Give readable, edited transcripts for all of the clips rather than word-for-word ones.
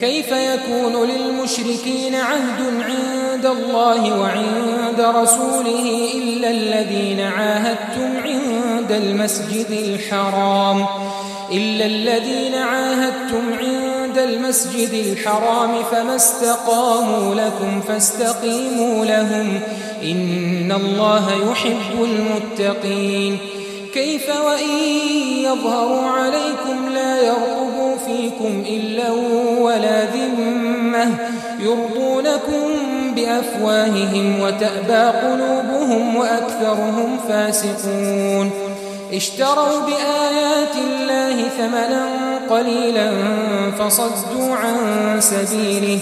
كيف يكون للمشركين عهد عند الله وعند رسوله إلا الذين عاهدتم عند المسجد الحرام فما استقاموا لكم فاستقيموا لهم إن الله يحب المتقين. كيف وإن يظهروا عليكم لا يرقبوا فيكم إلا ولا ذمة يرضونكم بأفواههم وتأبى قلوبهم وأكثرهم فاسقون. اشتروا بآيات الله ثمنا قليلا فصدوا عن سبيله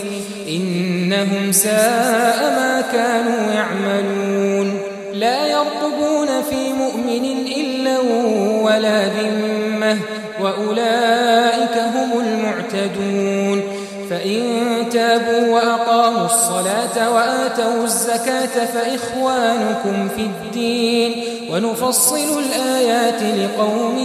إنهم ساء ما كانوا يعملون. لا يرقبون في مؤمن إلا ولا ذمة وأولئك هم المعتدون. فإن تابوا وأقاموا الصلاة وآتوا الزكاة فإخوانكم في الدين ونفصل الآيات لقوم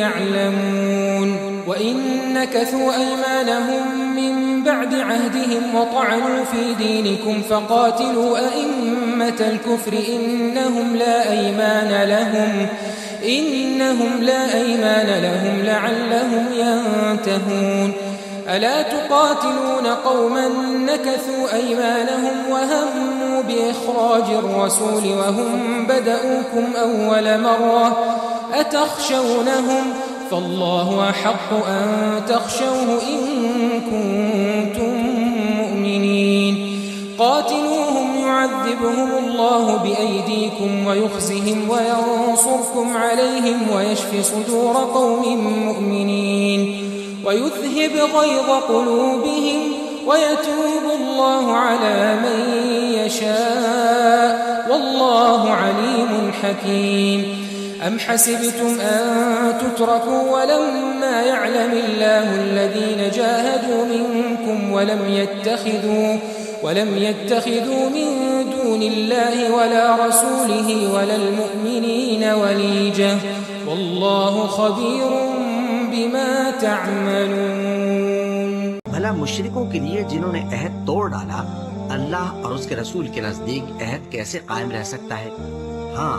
يعلمون. وإن نكثوا أيمانهم من بعد عهدهم وطعنوا في دينكم فقاتلوا أئمة الكفر إنهم لا أيمان لهم لعلهم ينتهون. ألا تقاتلون قوما نكثوا أيمانهم وهموا بإخراج الرسول وهم بدؤوكم أول مرة أتخشونهم فالله أحق أن تخشوه إن كنتم مؤمنين. قاتلوهم يعذبهم الله بأيديكم ويخزهم وينصركم عليهم ويشف صدور قوم مؤمنين ويذهب غيظ قلوبهم ويتوب الله على من يشاء والله عليم حكيم. أم حسبتم أن تتركوا ولما يعلم الله الذين جاهدوا منكم ولم يتخذوا من دون الله ولا رسوله ولا المؤمنين وليجة والله خبير بما تعملون. بھلا مشرکوں کے لیے جنہوں نے عہد توڑ ڈالا اللہ اور اس کے رسول کے نزدیک عہد کیسے قائم رہ سکتا ہے؟ ہاں،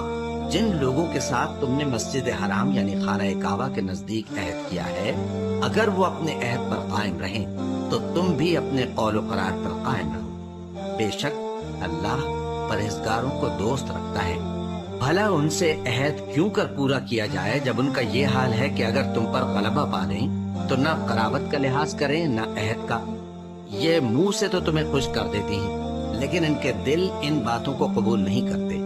جن لوگوں کے ساتھ تم نے مسجد حرام یعنی خانہ کعبہ کے نزدیک عہد کیا ہے اگر وہ اپنے عہد پر قائم رہیں تو تم بھی اپنے قول و قرار پر قائم رہو. بے شک اللہ پرہیزگاروں کو دوست رکھتا ہے. بھلا ان سے عہد کیوں کر پورا کیا جائے جب ان کا یہ حال ہے کہ اگر تم پر غلبہ پا لیں تو نہ قرابت کا لحاظ کریں نہ عہد کا. یہ منہ سے تو تمہیں خوش کر دیتی ہیں لیکن ان کے دل ان باتوں کو قبول نہیں کرتے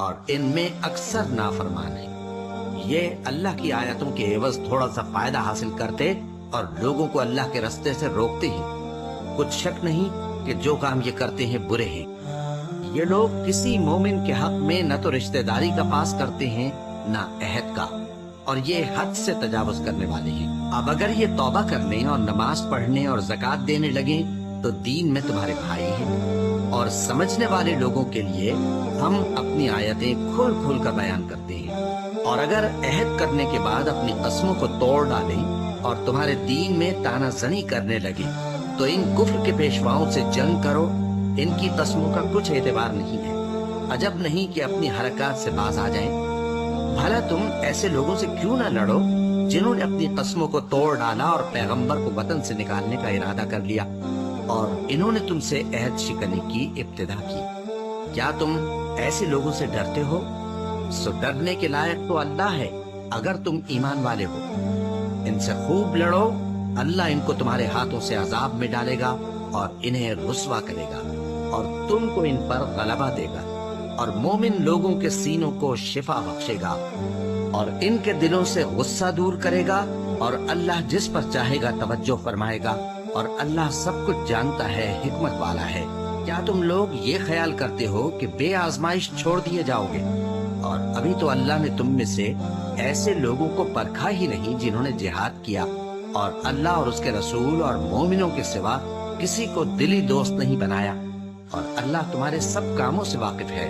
اور ان میں اکثر نافرمان ہیں. یہ اللہ کی آیتوں کے عوض تھوڑا سا فائدہ حاصل کرتے اور لوگوں کو اللہ کے راستے سے روکتے ہیں. کچھ شک نہیں کہ جو کام یہ کرتے ہیں برے ہیں. یہ لوگ کسی مومن کے حق میں نہ تو رشتہ داری کا پاس کرتے ہیں نہ عہد کا اور یہ حد سے تجاوز کرنے والے ہیں. اب اگر یہ توبہ کرنے اور نماز پڑھنے اور زکوٰۃ دینے لگیں تو دین میں تمہارے بھائی ہیں. اور سمجھنے والے لوگوں کے لیے ہم اپنی آیتیں کھول کھول کر بیان کرتے ہیں. اور اگر عہد کرنے کے بعد اپنی قسموں کو توڑ ڈالیں اور تمہارے دین میں تانا زنی کرنے لگے تو ان کفر کے پیشواؤں سے جنگ کرو. ان کی قسموں کا کچھ اعتبار نہیں ہے. عجب نہیں کہ اپنی حرکات سے باز آ جائیں. بھلا تم ایسے لوگوں سے کیوں نہ لڑو جنہوں نے اپنی قسموں کو توڑ ڈالا اور پیغمبر کو وطن سے نکالنے کا ارادہ کر لیا اور انہوں نے تم سے عہد شکنی کی ابتدا کی. کیا تم ایسے لوگوں سے ڈرتے ہو؟ سو ڈرنے کے لائق تو اللہ ہے اگر تم ایمان والے ہو. ان سے خوب لڑو. اللہ ان کو تمہارے ہاتھوں سے عذاب میں ڈالے گا اور انہیں رسوا کرے گا اور تم کو ان پر غلبہ دے گا اور مومن لوگوں کے سینوں کو شفا بخشے گا اور ان کے دلوں سے غصہ دور کرے گا اور اللہ جس پر چاہے گا توجہ فرمائے گا اور اللہ سب کچھ جانتا ہے، حکمت والا ہے. کیا تم لوگ یہ خیال کرتے ہو کہ بے آزمائش چھوڑ دیے جاؤ گے؟ اور ابھی تو اللہ نے تم میں سے ایسے لوگوں کو پرکھا ہی نہیں جنہوں نے جہاد کیا اور اللہ اور اس کے رسول اور مومنوں کے سوا کسی کو دلی دوست نہیں بنایا اور اللہ تمہارے سب کاموں سے واقف ہے.